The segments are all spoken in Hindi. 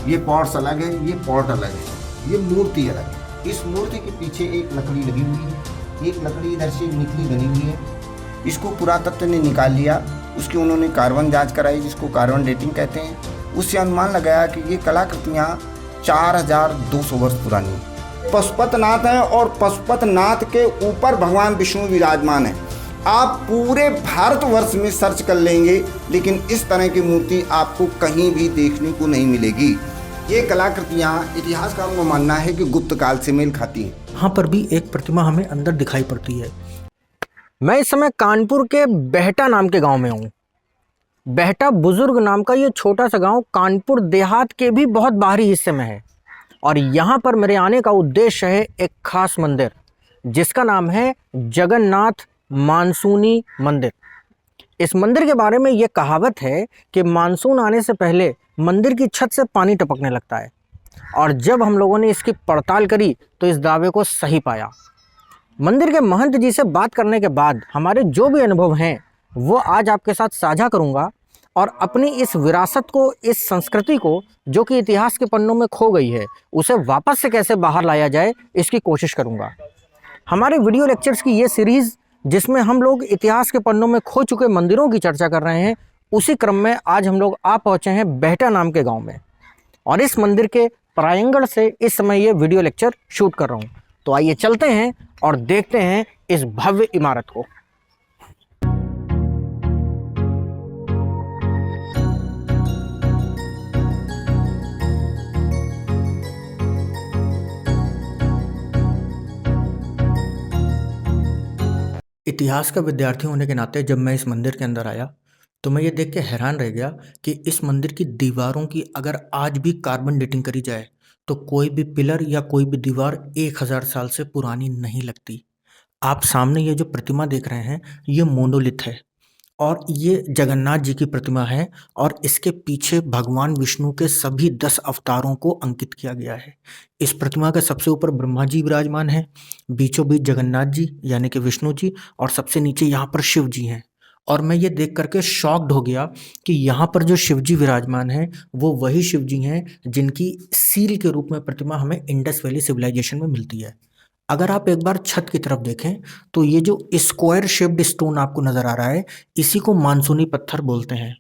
ये पॉट्स अलग है, ये पॉट अलग है, ये मूर्ति अलग है। इस मूर्ति के पीछे एक लकड़ी लगी हुई है, एक लकड़ी इधर से निकली बनी हुई है। इसको पुरातत्व ने निकाल लिया, उसकी उन्होंने कार्बन जांच कराई, जिसको कार्बन डेटिंग कहते हैं। उससे अनुमान लगाया कि ये कलाकृतियाँ 4200 वर्ष पुरानी है। पशुपतनाथ है और पशुपतनाथ के ऊपर भगवान विष्णु विराजमान है। आप पूरे भारतवर्ष में सर्च कर लेंगे, लेकिन इस तरह की मूर्ति आपको कहीं भी देखने को नहीं मिलेगी। ये कलाकृतियाँ इतिहासकारों का मानना है कि गुप्त काल से मेल खाती हैं। यहाँ पर भी एक प्रतिमा हमें अंदर दिखाई पड़ती है। मैं इस समय कानपुर के बेहटा नाम के गांव में हूँ। बेहटा बुजुर्ग नाम का ये छोटा सा गांव कानपुर देहात के भी बहुत बाहरी हिस्से में है, और यहाँ पर मेरे आने का उद्देश्य है एक खास मंदिर जिसका नाम है जगन्नाथ मानसूनी मंदिर। इस मंदिर के बारे में ये कहावत है कि मानसून आने से पहले मंदिर की छत से पानी टपकने लगता है, और जब हम लोगों ने इसकी पड़ताल करी तो इस दावे को सही पाया। मंदिर के महंत जी से बात करने के बाद हमारे जो भी अनुभव हैं वो आज आपके साथ साझा करूंगा, और अपनी इस विरासत को, इस संस्कृति को जो कि इतिहास के पन्नों में खो गई है, उसे वापस से कैसे बाहर लाया जाए इसकी कोशिश करूंगा। हमारे वीडियो लेक्चर्स की ये सीरीज़ जिसमें हम लोग इतिहास के पन्नों में खो चुके मंदिरों की चर्चा कर रहे हैं, उसी क्रम में आज हम लोग आ पहुँचे हैं बेहटा नाम के गाँव में, और इस मंदिर के प्रांगण से इस समय ये वीडियो लेक्चर शूट कर रहा हूँ। तो आइए चलते हैं और देखते हैं इस भव्य इमारत को। इतिहास का विद्यार्थी होने के नाते जब मैं इस मंदिर के अंदर आया तो मैं ये देख के हैरान रह गया कि इस मंदिर की दीवारों की अगर आज भी कार्बन डेटिंग करी जाए तो कोई भी पिलर या कोई भी दीवार 1000 साल से पुरानी नहीं लगती। आप सामने ये जो प्रतिमा देख रहे हैं ये मोनोलिथ है, और ये जगन्नाथ जी की प्रतिमा है, और इसके पीछे भगवान विष्णु के सभी 10 अवतारों को अंकित किया गया है। इस प्रतिमा के सबसे ऊपर ब्रह्मा जी विराजमान हैं, बीचों बीच जगन्नाथ जी यानी कि विष्णु जी, और सबसे नीचे यहाँ पर शिव जी हैं। और मैं ये देख करके शॉक्ड हो गया कि यहाँ पर जो शिव जी विराजमान हैं वो वही शिव जी हैं जिनकी सील के रूप में प्रतिमा हमें इंडस वैली सिविलाइजेशन में मिलती है। अगर आप एक बार छत की तरफ देखें तो ये जो स्क्वायर शेप्ड स्टोन आपको नज़र आ रहा है, इसी को मानसूनी पत्थर बोलते हैं।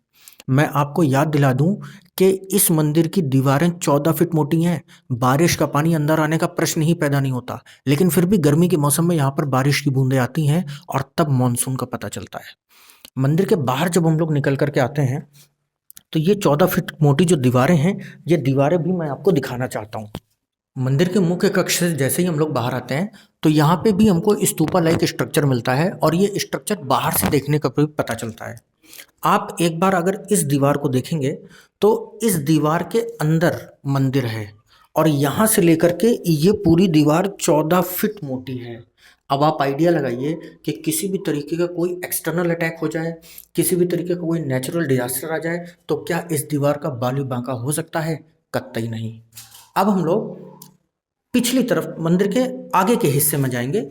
मैं आपको याद दिला दूं कि इस मंदिर की दीवारें 14 फीट मोटी हैं। बारिश का पानी अंदर आने का प्रश्न ही पैदा नहीं होता, लेकिन फिर भी गर्मी के मौसम में यहाँ पर बारिश की बूंदें आती हैं और तब मानसून का पता चलता है। मंदिर के बाहर जब हम लोग निकल करके आते हैं तो ये 14 फीट मोटी जो दीवारें हैं, ये दीवारें भी मैं आपको दिखाना चाहता हूँ। मंदिर के मुख्य कक्ष से जैसे ही हम लोग बाहर आते हैं तो यहाँ पे भी हमको स्तूपा लाइक स्ट्रक्चर मिलता है, और ये स्ट्रक्चर बाहर से देखने का भी पता चलता है। आप एक बार अगर इस दीवार को देखेंगे तो इस दीवार के अंदर मंदिर है, और यहाँ से लेकर के ये पूरी दीवार 14 फीट मोटी है। अब आप आइडिया लगाइए कि किसी भी तरीके का कोई एक्सटर्नल अटैक हो जाए, किसी भी तरीके का कोई नेचुरल डिजास्टर आ जाए तो क्या इस दीवार का बालू बांका हो सकता है? कतई नहीं। अब हम लोग पिछली तरफ मंदिर के आगे के हिस्से में जाएंगे,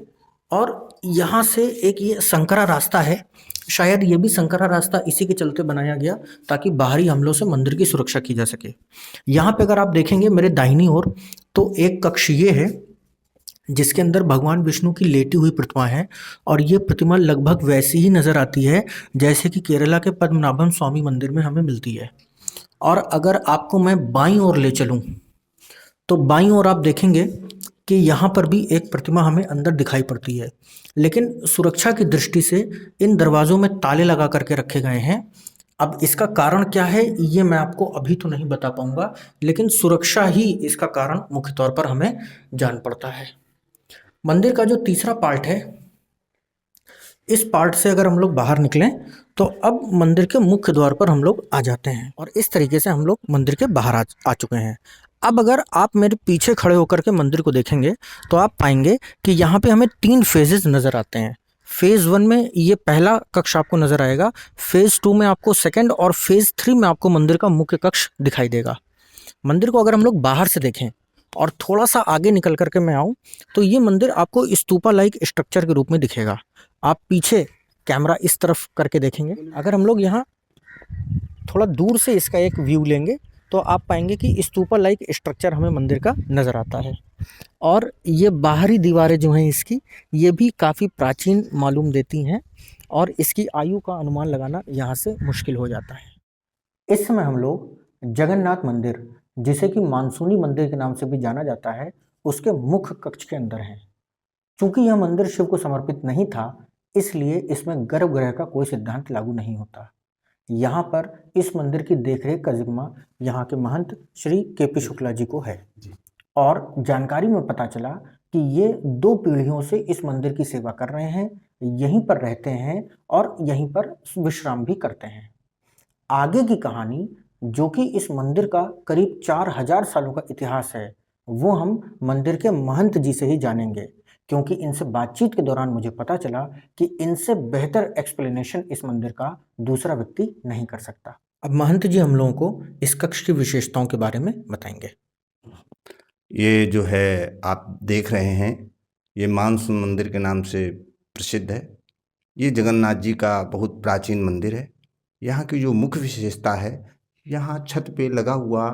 और यहाँ से एक ये संकरा रास्ता है। शायद ये भी संकरा रास्ता इसी के चलते बनाया गया ताकि बाहरी हमलों से मंदिर की सुरक्षा की जा सके। यहाँ पे अगर आप देखेंगे मेरे दाहिनी ओर तो एक कक्ष ये है जिसके अंदर भगवान विष्णु की लेटी हुई प्रतिमा है, और ये प्रतिमा लगभग वैसी ही नज़र आती है जैसे कि केरला के पद्मनाभम स्वामी मंदिर में हमें मिलती है। और अगर आपको मैं बाईं ओर ले चलूँ तो बाईं ओर आप देखेंगे कि यहाँ पर भी एक प्रतिमा हमें अंदर दिखाई पड़ती है, लेकिन सुरक्षा की दृष्टि से इन दरवाज़ों में ताले लगा करके रखे गए हैं। अब इसका कारण क्या है ये मैं आपको अभी तो नहीं बता पाऊंगा, लेकिन सुरक्षा ही इसका कारण मुख्य तौर पर हमें जान पड़ता है। मंदिर का जो तीसरा पार्ट है, इस पार्ट से अगर हम लोग बाहर निकलें तो अब मंदिर के मुख्य द्वार पर हम लोग आ जाते हैं, और इस तरीके से हम लोग मंदिर के बाहर आ चुके हैं। अब अगर आप मेरे पीछे खड़े होकर के मंदिर को देखेंगे तो आप पाएंगे कि यहाँ पे हमें 3 फेजेस नज़र आते हैं। फेज़ 1 में ये पहला कक्ष आपको नज़र आएगा, फेज़ 2 में आपको सेकंड, और फेज़ 3 में आपको मंदिर का मुख्य कक्ष दिखाई देगा। मंदिर को अगर हम लोग बाहर से देखें और थोड़ा सा आगे निकल करके मैं आऊँ तो ये मंदिर आपको स्तूपा लाइक स्ट्रक्चर के रूप में दिखेगा। आप पीछे कैमरा इस तरफ करके देखेंगे, अगर हम लोग यहाँ थोड़ा दूर से इसका एक व्यू लेंगे तो आप पाएंगे कि स्तूपा लाइक स्ट्रक्चर हमें मंदिर का नज़र आता है। और ये बाहरी दीवारें जो हैं इसकी, ये भी काफ़ी प्राचीन मालूम देती हैं और इसकी आयु का अनुमान लगाना यहाँ से मुश्किल हो जाता है। इस समय हम लोग जगन्नाथ मंदिर, जिसे कि मानसूनी मंदिर के नाम से भी जाना जाता है, उसके मुख्य कक्ष के अंदर हैं। चूंकि यह मंदिर शिव को समर्पित नहीं था, इसलिए इसमें गर्भगृह का कोई सिद्धांत लागू नहीं होता। यहाँ पर इस मंदिर की देखरेख का जिम्मा यहाँ के महंत श्री के.पी. शुक्ला जी को है। और जानकारी में पता चला कि ये 2 पीढ़ियों से इस मंदिर की सेवा कर रहे हैं, यहीं पर रहते हैं और यहीं पर विश्राम भी करते हैं। आगे की कहानी, जो कि इस मंदिर का करीब 4000 सालों का इतिहास है, वो हम मंदिर के महंत जी से ही जानेंगे, क्योंकि इनसे बातचीत के दौरान मुझे पता चला कि इनसे बेहतर एक्सप्लेनेशन इस मंदिर का दूसरा व्यक्ति नहीं कर सकता। अब महंत जी हम लोगों को इस कक्ष की विशेषताओं के बारे में बताएंगे। ये जो है आप देख रहे हैं, ये मानसून मंदिर के नाम से प्रसिद्ध है। ये जगन्नाथ जी का बहुत प्राचीन मंदिर है। यहाँ की जो मुख्य विशेषता है, यहाँ छत पे लगा हुआ,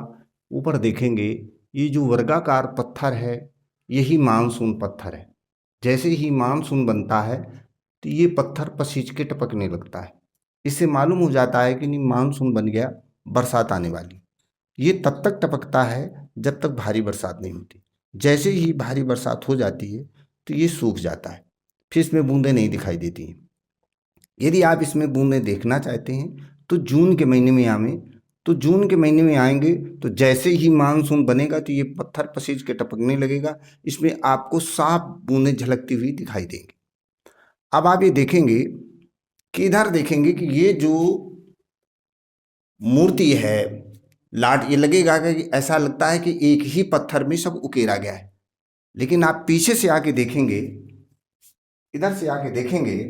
ऊपर देखेंगे ये जो वर्गाकार पत्थर है, यही मानसून पत्थर है। जैसे ही मानसून बनता है तो ये पत्थर पसीज के टपकने लगता है। इससे मालूम हो जाता है कि नहीं, मानसून बन गया, बरसात आने वाली। ये तब तक टपकता है जब तक भारी बरसात नहीं होती। जैसे ही भारी बरसात हो जाती है तो ये सूख जाता है, फिर इसमें बूंदें नहीं दिखाई देती हैं। यदि आप इसमें बूंदें देखना चाहते हैं तो जून के महीने में आवें, तो जून के महीने में आएंगे तो जैसे ही मानसून बनेगा तो ये पत्थर पसीज के टपकने लगेगा। इसमें आपको साफ बूंदें झलकती हुई दिखाई देंगी। अब आप ये देखेंगे कि इधर देखेंगे कि ये जो मूर्ति है, लाट, ये लगेगा कि ऐसा लगता है कि एक ही पत्थर में सब उकेरा गया है। लेकिन आप पीछे से आके देखेंगे, इधर से आके देखेंगे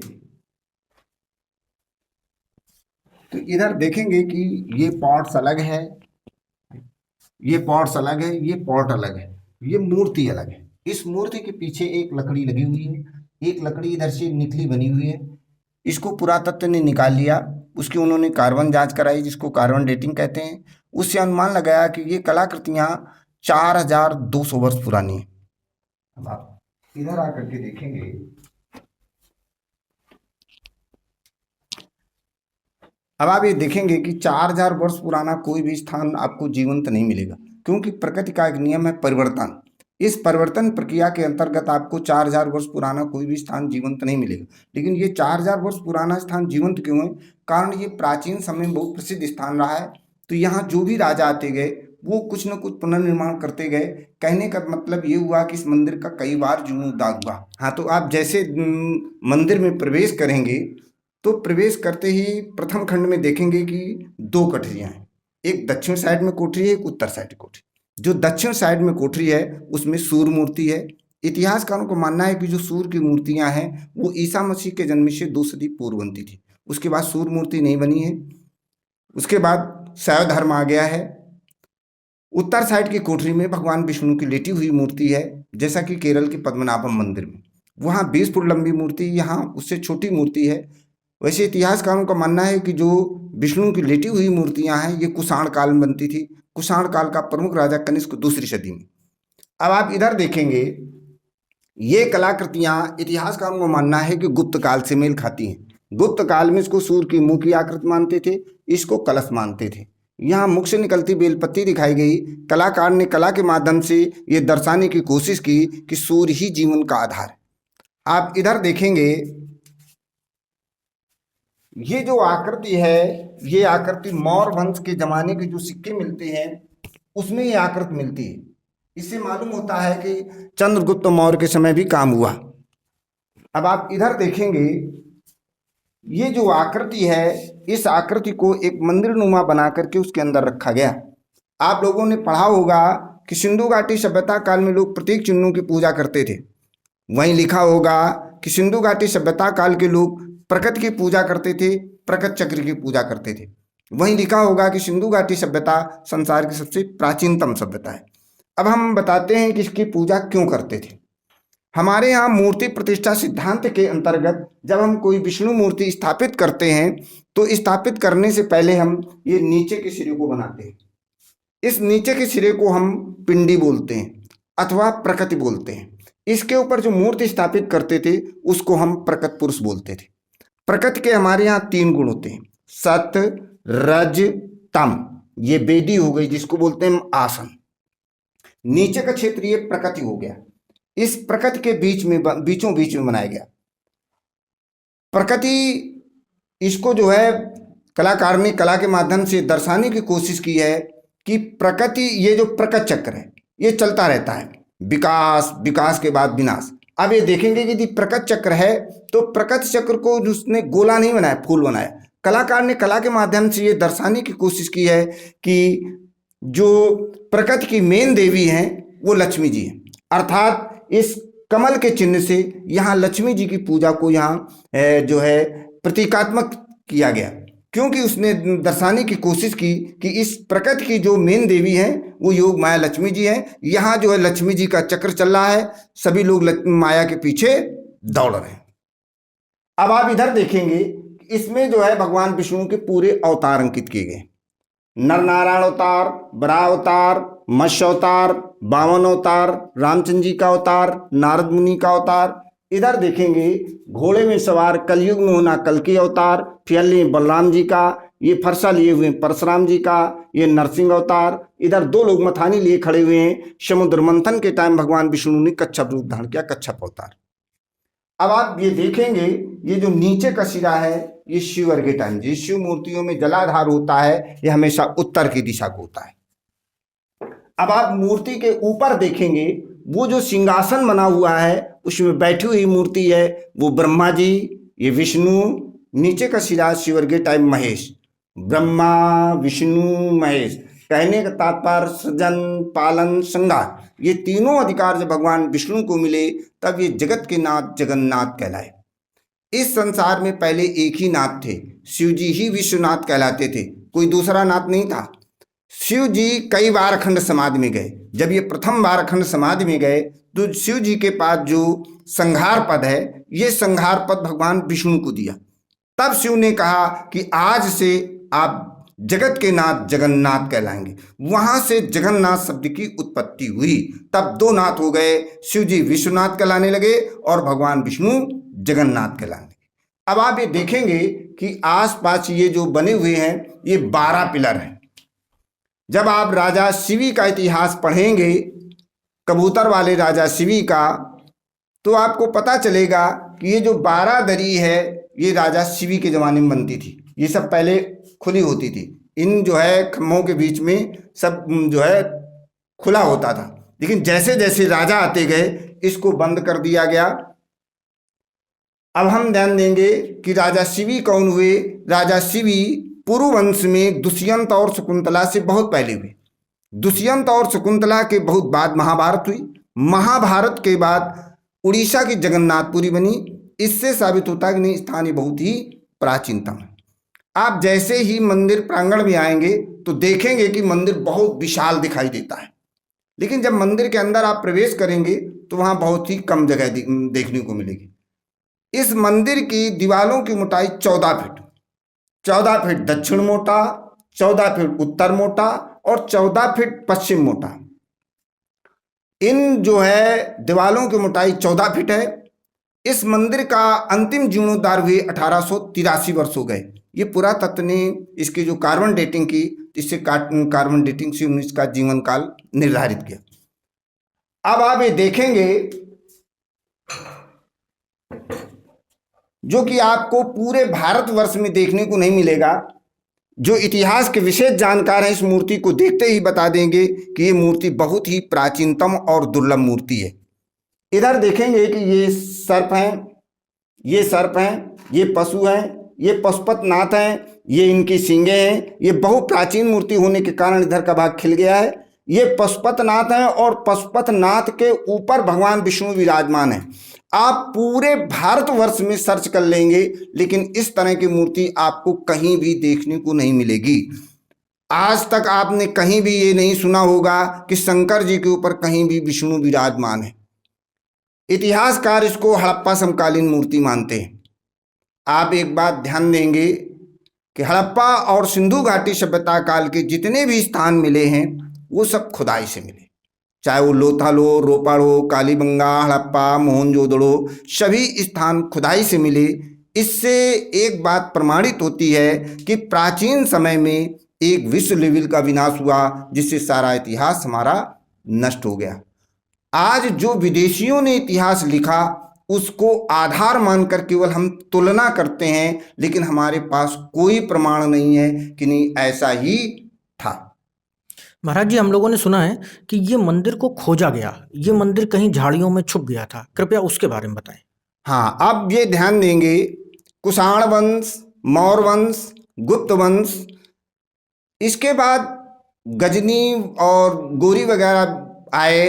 तो इधर देखेंगे कि ये पॉट्स अलग है, ये पॉट्स अलग है, ये पॉट अलग है, ये मूर्ति अलग है। इस मूर्ति के पीछे एक लकड़ी लगी हुई है, एक लकड़ी इधर से निकली बनी हुई है। इसको पुरातत्व ने निकाल लिया, उसकी उन्होंने कार्बन जांच कराई, जिसको कार्बन डेटिंग कहते हैं। उससे अनुमान लगाया कि ये कलाकृतियां 4200 वर्ष पुरानी है। अब आप इधर आकर के देखेंगे, अब आप ये देखेंगे कि 4000 वर्ष पुराना कोई भी स्थान आपको जीवंत नहीं मिलेगा, क्योंकि प्रकृति का एक नियम है परिवर्तन। इस परिवर्तन प्रक्रिया के अंतर्गत आपको 4000 वर्ष पुराना कोई भी स्थान जीवंत नहीं मिलेगा। लेकिन ये 4000 वर्ष पुराना स्थान जीवंत क्यों है? कारण ये प्राचीन समय में बहुत प्रसिद्ध स्थान रहा है। तो यहाँ जो भी राजा आते गए वो कुछ न कुछ पुनर्निर्माण करते गए। कहने का मतलब ये हुआ कि इस मंदिर का कई बार जीर्णोद्धार हुआ। हाँ, तो आप जैसे मंदिर में प्रवेश करेंगे तो प्रवेश करते ही प्रथम खंड में देखेंगे कि 2 कोठरियाँ हैं, एक दक्षिण साइड में कोठरी है, एक उत्तर साइड कोठरी। जो दक्षिण साइड में कोठरी है उसमें सूर्य मूर्ति है। इतिहासकारों को मानना है कि जो सूर्य की मूर्तियां हैं वो ईसा मसीह के जन्म से 2 सदी पूर्व बनती थी। उसके बाद सूर्य मूर्ति नहीं बनी है। उसके बाद शैव धर्म आ गया है। उत्तर साइड की कोठरी में भगवान विष्णु की लेटी हुई मूर्ति है, जैसा कि केरल के पद्मनाभम मंदिर में। वहाँ 20 फुट लंबी मूर्ति, यहाँ उससे छोटी मूर्ति है। वैसे इतिहासकारों का मानना है कि जो विष्णु की लेटी हुई मूर्तियां हैं ये कुषाण काल में बनती थी। कुषाण काल का प्रमुख राजा कनिष्क 2री सदी में। अब आप इधर देखेंगे, ये कलाकृतियां इतिहासकारों का मानना है कि गुप्त काल से मेल खाती हैं। गुप्त काल में इसको सूर्य की मुख की आकृति मानते थे, इसको कलश मानते थे। यहाँ मुख से निकलती बेलपत्ती दिखाई गई। कलाकार ने कला के माध्यम से ये दर्शाने की कोशिश की कि सूर्य ही जीवन का आधार है। आप इधर देखेंगे, ये जो आकृति है, ये आकृति मौर्य वंश के जमाने के जो सिक्के मिलते हैं उसमें ये आकृति मिलती है। इससे मालूम होता है कि चंद्रगुप्त मौर्य के समय भी काम हुआ। अब आप इधर देखेंगे, ये जो आकृति है, इस आकृति को एक मंदिर नुमा बना करके उसके अंदर रखा गया। आप लोगों ने पढ़ा होगा कि सिंधु घाटी सभ्यता काल में लोग प्रतीक चिन्हों की पूजा करते थे। वहीं लिखा होगा कि सिंधु घाटी सभ्यता काल के लोग प्रकृति की पूजा करते थे, प्रकृति चक्र की पूजा करते थे। वहीं लिखा होगा कि सिंधु घाटी सभ्यता संसार की सबसे प्राचीनतम सभ्यता है। अब हम बताते हैं कि इसकी पूजा क्यों करते थे। हमारे यहाँ मूर्ति प्रतिष्ठा सिद्धांत के अंतर्गत जब हम कोई विष्णु मूर्ति स्थापित करते हैं तो स्थापित करने से पहले हम ये नीचे के सिरे को बनाते हैं। इस नीचे के सिरे को हम पिंडी बोलते हैं अथवा प्रकृति बोलते हैं। इसके ऊपर जो मूर्ति स्थापित करते थे उसको हम प्रकृत पुरुष बोलते थे। प्रकृति के हमारे यहाँ 3 गुण होते हैं, सत, रज, तम। ये वेदी हो गई जिसको बोलते हैं आसन। नीचे का क्षेत्र ये प्रकृति हो गया। इस प्रकृति के बीचों बीच में बनाया गया। प्रकृति, इसको जो है कलाकार ने कला के माध्यम से दर्शाने की कोशिश की है कि प्रकृति, ये जो प्रकृति चक्र है ये चलता रहता है, विकास, विकास के बाद विनाश। अब ये देखेंगे कि यदि प्रकृति चक्र है तो प्रकृति चक्र को उसने गोला नहीं बनाया, फूल बनाया। कलाकार ने कला के माध्यम से ये दर्शाने की कोशिश की है कि जो प्रकृति की मेन देवी हैं वो लक्ष्मी जी हैं, अर्थात इस कमल के चिन्ह से यहाँ लक्ष्मी जी की पूजा को यहाँ जो है प्रतीकात्मक किया गया, क्योंकि उसने दर्शाने की कोशिश की कि इस प्रकृति की जो मेन देवी हैं वो योग माया लक्ष्मी जी हैं। यहाँ जो है लक्ष्मी जी का चक्र चल रहा है, सभी लोग माया के पीछे दौड़ रहे हैं। अब आप इधर देखेंगे, इसमें जो है भगवान विष्णु के पूरे अवतार अंकित किए गए। नर नारायण अवतार, वराह अवतार, मत्स्य अवतार, वामन अवतार, रामचंद्र जी का अवतार, नारद मुनि का अवतार। इधर देखेंगे घोड़े में सवार कलयुग में होना कल्कि अवतार, फिर बलराम जी का, ये फरसा लिए हुए परशुराम जी का, ये नरसिंह अवतार। इधर 2 लोग मथानी लिए खड़े हुए हैं। समुद्र मंथन के टाइम भगवान विष्णु ने कच्छप रूप धारण किया, कच्छप अवतार। अब आप ये देखेंगे, ये जो नीचे का सिरा है ये शिव अर्घ्य टाइम, जिस शिव मूर्तियों में जलाधार होता है ये हमेशा उत्तर की दिशा को होता है। अब आप मूर्ति के ऊपर देखेंगे, वो जो सिंहासन बना हुआ है उसमें बैठी हुई मूर्ति है वो ब्रह्मा जी, ये विष्णु। नीचे का सिरा शिव अर्घ्य टाइम महेश, ब्रह्मा विष्णु महेश। कहने का तात्पर्य सृजन, पालन, संहार, ये तीनों अधिकार जब भगवान विष्णु को मिले तब ये जगत के नाथ जगन्नाथ कहलाए। इस संसार में पहले एक ही नाथ थे, शिव जी ही विश्वनाथ कहलाते थे, कोई दूसरा नाथ नहीं था। शिव जी कई बार अखंड समाधि में गए। जब ये प्रथम बार अखंड समाधि में गए तो शिव जी के पास जो संहार पद है, ये संहार पद भगवान विष्णु को दिया। तब शिव ने कहा कि आज से आप जगत के नाथ जगन्नाथ कहलाएंगे। वहां से जगन्नाथ शब्द की उत्पत्ति हुई। तब 2 नाथ हो गए, शिव जी विश्वनाथ कहलाने लगे और भगवान विष्णु जगन्नाथ कहलाने लगे। अब आप ये देखेंगे कि आसपास ये जो बने हुए हैं ये 12 पिलर हैं। जब आप राजा शिवी का इतिहास पढ़ेंगे, कबूतर वाले राजा शिवी का, तो आपको पता चलेगा कि ये जो 12 दरी है ये राजा शिवी के ज़माने में बनती थी। ये सब पहले खुली होती थी, इन जो है खम्भों के बीच में सब जो है खुला होता था। लेकिन जैसे जैसे राजा आते गए इसको बंद कर दिया गया। अब हम ध्यान देंगे कि राजा शिवी कौन हुए। राजा शिवी पुरु वंश में दुष्यंत और शकुंतला से बहुत पहले हुए। दुष्यंत और शकुंतला के बहुत बाद महाभारत हुई। महाभारत के बाद उड़ीसा की जगन्नाथपुरी बनी। इससे साबित होता है कि नहीं, स्थान ये बहुत ही प्राचीनतम है। आप जैसे ही मंदिर प्रांगण में आएंगे तो देखेंगे कि मंदिर बहुत विशाल दिखाई देता है, लेकिन जब मंदिर के अंदर आप प्रवेश करेंगे तो वहाँ बहुत ही कम जगह देखने को मिलेगी। इस मंदिर की दीवारों की मोटाई 14 फीट, 14 फीट दक्षिण मोटा, 14 फीट उत्तर मोटा और 14 फीट पश्चिम मोटा। इन जो है दीवारों की मोटाई 14 फीट है। इस मंदिर का अंतिम जीर्णोद्धार हुए 1883 वर्ष हो गए। ये पुरातत्व ने इसकी जो कार्बन डेटिंग की, इससे कार्बन डेटिंग से इसका जीवन काल निर्धारित किया। अब आप ये देखेंगे जो कि आपको पूरे भारतवर्ष में देखने को नहीं मिलेगा। जो इतिहास के विशेष जानकार हैं इस मूर्ति को देखते ही बता देंगे कि ये मूर्ति बहुत ही प्राचीनतम और दुर्लभ मूर्ति है। इधर देखेंगे कि ये सर्प हैं, ये सर्प हैं, ये पशु हैं, ये पशुपतनाथ हैं, ये इनकी सींगें हैं। ये बहुत प्राचीन मूर्ति होने के कारण इधर का भाग खिल गया है। ये पशुपतनाथ हैं और पशुपतनाथ के ऊपर भगवान विष्णु विराजमान हैं। आप पूरे भारतवर्ष में सर्च कर लेंगे लेकिन इस तरह की मूर्ति आपको कहीं भी देखने को नहीं मिलेगी। आज तक आपने कहीं भी ये नहीं सुना होगा कि शंकर जी के ऊपर कहीं भी विष्णु विराजमान है। इतिहासकार इसको हड़प्पा समकालीन मूर्ति मानते हैं। आप एक बात ध्यान देंगे कि हड़प्पा और सिंधु घाटी सभ्यता काल के जितने भी स्थान मिले हैं वो सब खुदाई से मिले, चाहे वो लोथल हो, रोपड़ हो, कालीबंगा, हड़प्पा, मोहनजोदड़ो, सभी स्थान खुदाई से मिले। इससे एक बात प्रमाणित होती है कि प्राचीन समय में एक विश्व लेवल का विनाश हुआ, जिससे सारा इतिहास हमारा नष्ट हो गया। आज जो विदेशियों ने इतिहास लिखा उसको आधार मानकर केवल हम तुलना करते हैं, लेकिन हमारे पास कोई प्रमाण नहीं है कि नहीं ऐसा ही था। महाराज जी, हम लोगों ने सुना है कि ये मंदिर को खोजा गया, ये मंदिर कहीं झाड़ियों में छुप गया था, कृपया उसके बारे में बताएं। हाँ, अब ये ध्यान देंगे, कुषाण वंश, मौर्य वंश, गुप्त वंश, इसके बाद गजनी और गोरी वगैरह आए,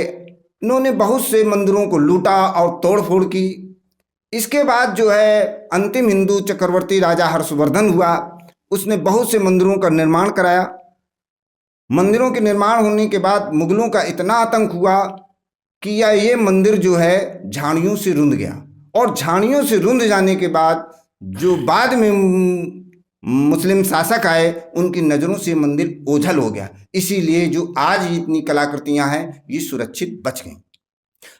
इन्होंने बहुत से मंदिरों को लूटा और तोड़फोड़ की। इसके बाद जो है अंतिम हिंदू चक्रवर्ती राजा हर्षवर्धन हुआ, उसने बहुत से मंदिरों का निर्माण कराया। मंदिरों के निर्माण होने के बाद मुगलों का इतना आतंक हुआ कि ये मंदिर जो है झाड़ियों से रुंध गया, और झाड़ियों से रुंध जाने के बाद जो बाद में मुस्लिम शासक आए, उनकी नज़रों से मंदिर ओझल हो गया। इसीलिए जो आज इतनी कलाकृतियां हैं ये सुरक्षित बच गई।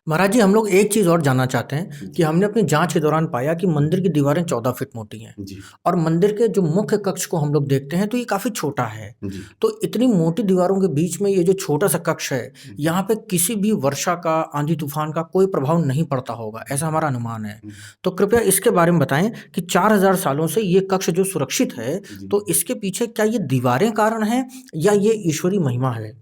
महाराज जी, हम लोग एक चीज़ और जानना चाहते हैं कि हमने अपनी जांच के दौरान पाया कि मंदिर की दीवारें 14 फीट मोटी हैं जी और मंदिर के जो मुख्य कक्ष को हम लोग देखते हैं तो ये काफ़ी छोटा है। जी तो इतनी मोटी दीवारों के बीच में ये जो छोटा सा कक्ष है, यहाँ पे किसी भी वर्षा का, आंधी तूफान का कोई प्रभाव नहीं पड़ता होगा, ऐसा हमारा अनुमान है। तो कृपया इसके बारे में बताएं कि 4000 सालों से ये कक्ष जो सुरक्षित है, तो इसके पीछे क्या ये दीवारें कारण हैं या ये ईश्वरीय महिमा है?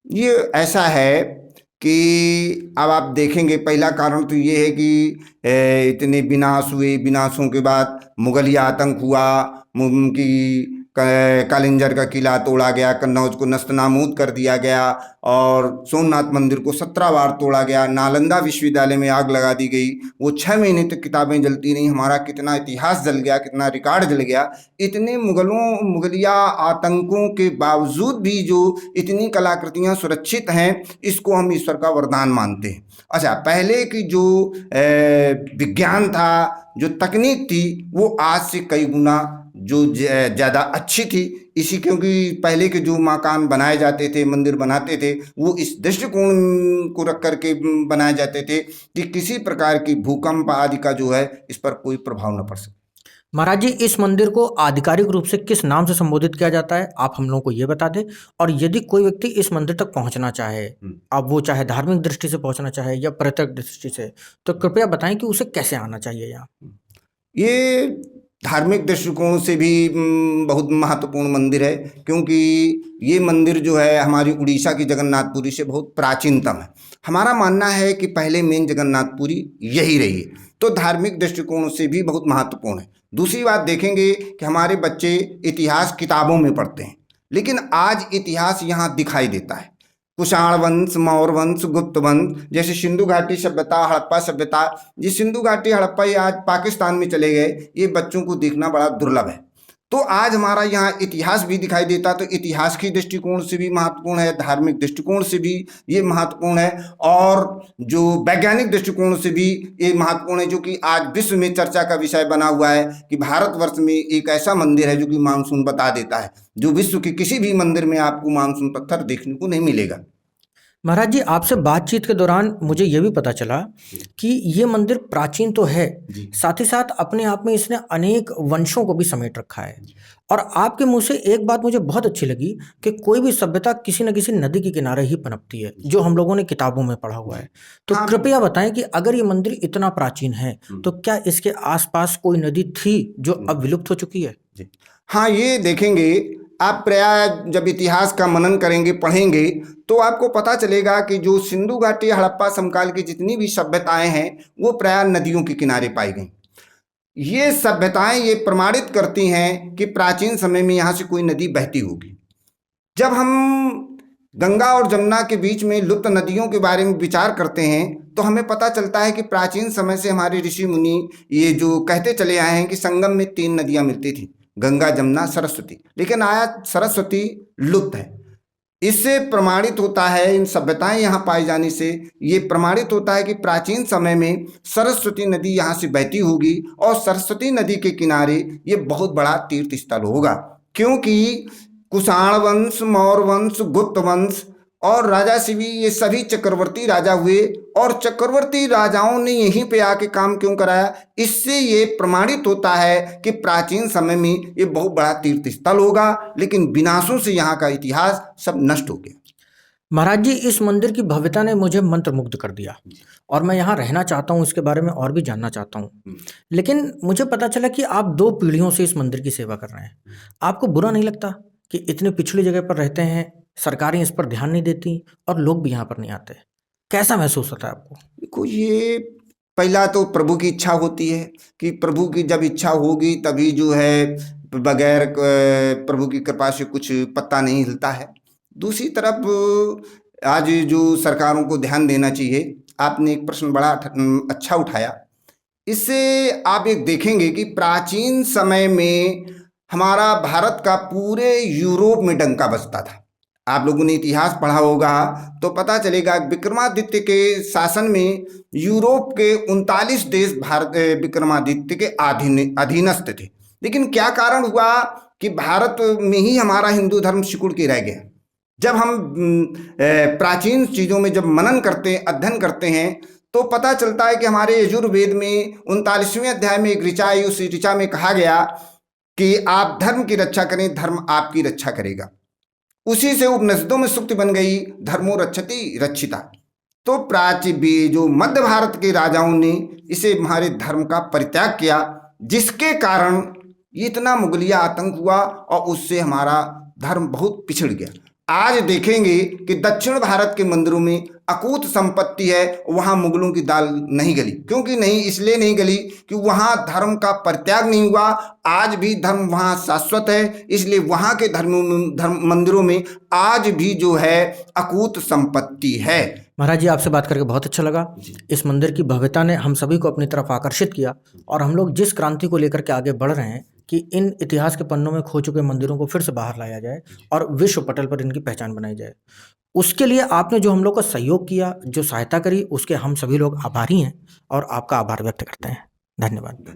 ये ऐसा है कि अब आप देखेंगे, पहला कारण तो ये है कि इतने विनाश हुए, विनाशों के बाद मुगलिया आतंक हुआ, कि कालिंजर का किला तोड़ा गया, कन्नौज को नस्तनाबूद कर दिया गया, और सोमनाथ मंदिर को 17 बार तोड़ा गया, नालंदा विश्वविद्यालय में आग लगा दी गई, वो 6 महीने तक किताबें जलती रहीं, हमारा कितना इतिहास जल गया, कितना रिकॉर्ड जल गया। इतने मुगलिया आतंकों के बावजूद भी जो इतनी कलाकृतियाँ सुरक्षित हैं, इसको हम ईश्वर का वरदान मानते हैं। अच्छा, पहले की जो विज्ञान था, जो तकनीक थी, वो आज से कई गुना जो ज़्यादा अच्छी थी। इसी क्योंकि पहले के जो मकान बनाए जाते थे, मंदिर बनाते थे, वो इस दृष्टिकोण को रख करके बनाए जाते थे कि किसी प्रकार की भूकंप आदि का जो है इस पर कोई प्रभाव न पड़ सके। महाराज जी, इस मंदिर को आधिकारिक रूप से किस नाम से संबोधित किया जाता है, आप हम लोगों को ये बता दें। और यदि कोई व्यक्ति इस मंदिर तक पहुंचना चाहे, अब वो चाहे धार्मिक दृष्टि से पहुंचना चाहे या पर्यटक दृष्टि से, तो कृपया बताएं कि उसे कैसे आना चाहिए यहाँ। ये धार्मिक दृष्टिकोण से भी बहुत महत्वपूर्ण मंदिर है, क्योंकि ये मंदिर जो है हमारी उड़ीसा की जगन्नाथपुरी से बहुत प्राचीनतम है। हमारा मानना है कि पहले मेन जगन्नाथपुरी यही रही है, तो धार्मिक दृष्टिकोण से भी बहुत महत्वपूर्ण है। दूसरी बात देखेंगे कि हमारे बच्चे इतिहास किताबों में पढ़ते हैं, लेकिन आज इतिहास यहाँ दिखाई देता है। कुषाण वंश, मौर्य वंश, गुप्त वंश, जैसे सिंधु घाटी सभ्यता, हड़प्पा सभ्यता, ये सिंधु घाटी हड़प्पा ये आज पाकिस्तान में चले गए, ये बच्चों को देखना बड़ा दुर्लभ है। तो आज हमारा यहाँ इतिहास भी दिखाई देता, तो इतिहास की दृष्टिकोण से भी महत्वपूर्ण है, धार्मिक दृष्टिकोण से भी ये महत्वपूर्ण है, और जो वैज्ञानिक दृष्टिकोण से भी ये महत्वपूर्ण है, जो कि आज विश्व में चर्चा का विषय बना हुआ है कि भारतवर्ष में एक ऐसा मंदिर है जो कि मानसून बता देता है, जो विश्व के किसी भी मंदिर में आपको मानसून पत्थर देखने को नहीं मिलेगा। महाराज जी, आपसे बातचीत के दौरान मुझे ये भी पता चला कि ये मंदिर प्राचीन तो है, साथ ही साथ अपने आप में इसने अनेक वंशों को भी समेट रखा है। और आपके मुंह से एक बात मुझे बहुत अच्छी लगी कि कोई भी सभ्यता किसी न किसी नदी के किनारे ही पनपती है, जो हम लोगों ने किताबों में पढ़ा हुआ है। तो हाँ। कृपया बताएं कि अगर ये मंदिर इतना प्राचीन है, तो क्या इसके आसपास कोई नदी थी जो अब विलुप्त हो चुकी है? हाँ, ये देखेंगे आप, प्राय जब इतिहास का मनन करेंगे, पढ़ेंगे, तो आपको पता चलेगा कि जो सिंधु घाटी हड़प्पा समकाल की जितनी भी सभ्यताएं हैं, वो प्राय नदियों के किनारे पाई गई। ये सभ्यताएं ये प्रमाणित करती हैं कि प्राचीन समय में यहाँ से कोई नदी बहती होगी। जब हम गंगा और जमुना के बीच में लुप्त नदियों के बारे में विचार करते हैं, तो हमें पता चलता है कि प्राचीन समय से हमारे ऋषि मुनि ये जो कहते चले आए हैं कि संगम में 3 नदियाँ मिलती थी, गंगा, जमुना, सरस्वती, लेकिन आज सरस्वती लुप्त है। इससे प्रमाणित होता है, इन सभ्यताएं यहाँ पाए जाने से ये प्रमाणित होता है कि प्राचीन समय में सरस्वती नदी यहाँ से बहती होगी, और सरस्वती नदी के किनारे ये बहुत बड़ा तीर्थ स्थल होगा, क्योंकि कुषाण वंश, मौर्य वंश, गुप्त वंश और राजा शिवी ये सभी चक्रवर्ती राजा हुए, और चक्रवर्ती राजाओं ने यहीं पे आके काम क्यों कराया, इससे ये प्रमाणित होता है कि प्राचीन समय में ये बहुत बड़ा तीर्थ स्थल होगा, लेकिन विनाशों से यहाँ का इतिहास सब नष्ट हो गया। महाराज जी, इस मंदिर की भव्यता ने मुझे मंत्रमुग्ध कर दिया और मैं यहाँ रहना चाहता हूँ, इसके बारे में और भी जानना चाहता हूँ। लेकिन मुझे पता चला कि आप 2 पीढ़ियों से इस मंदिर की सेवा कर रहे हैं। आपको बुरा नहीं लगता कि इतने पिछड़ी जगह पर रहते हैं, सरकारें इस पर ध्यान नहीं देती और लोग भी यहाँ पर नहीं आते? कैसा महसूस होता है आपको? देखो, ये पहला तो प्रभु की इच्छा होती है कि प्रभु की जब इच्छा होगी तभी जो है, बगैर प्रभु की कृपा से कुछ पत्ता नहीं हिलता है। दूसरी तरफ आज जो सरकारों को ध्यान देना चाहिए, आपने एक प्रश्न बड़ा अच्छा उठाया। इससे आप एक देखेंगे कि प्राचीन समय में हमारा भारत का पूरे यूरोप में डंका बजता था। आप लोगों ने इतिहास पढ़ा होगा तो पता चलेगा, विक्रमादित्य के शासन में यूरोप के 39 देश भारत विक्रमादित्य के अधीनस्थ थे। लेकिन क्या कारण हुआ कि भारत में ही हमारा हिंदू धर्म सिकुड़ के रह गया। जब हम प्राचीन चीज़ों में जब मनन करते हैं, अध्ययन करते हैं, तो पता चलता है कि हमारे यजुर्वेद में 39वें अध्याय में एक ऋचा है। उस ऋचा में कहा गया कि आप धर्म की रक्षा करें, धर्म आपकी रक्षा करेगा। उसी से उपनिषदों में सूक्ति बन गई, धर्मो रक्षति रक्षिता। तो जो मध्य भारत के राजाओं ने इसे हमारे धर्म का परित्याग किया, जिसके कारण इतना मुगलिया आतंक हुआ और उससे हमारा धर्म बहुत पिछड़ गया। आज देखेंगे कि दक्षिण भारत के मंदिरों में अकूत संपत्ति है, वहां मुगलों की दाल नहीं गली। क्योंकि नहीं, इसलिए नहीं गली कि वहां धर्म का परित्याग नहीं हुआ। आज भी धर्म वहां शाश्वत है, इसलिए वहां के धर्म मंदिरों में आज भी जो है अकूत संपत्ति है। महाराज जी, आपसे बात करके बहुत अच्छा लगा। इस मंदिर की भव्यता ने हम सभी को अपनी तरफ आकर्षित किया और हम लोग जिस क्रांति को लेकर के आगे बढ़ रहे हैं कि इन इतिहास के पन्नों में खो चुके मंदिरों को फिर से बाहर लाया जाए और विश्व पटल पर इनकी पहचान बनाई जाए, उसके लिए आपने जो हम लोग का सहयोग किया, जो सहायता करी, उसके हम सभी लोग आभारी हैं और आपका आभार व्यक्त करते हैं। धन्यवाद।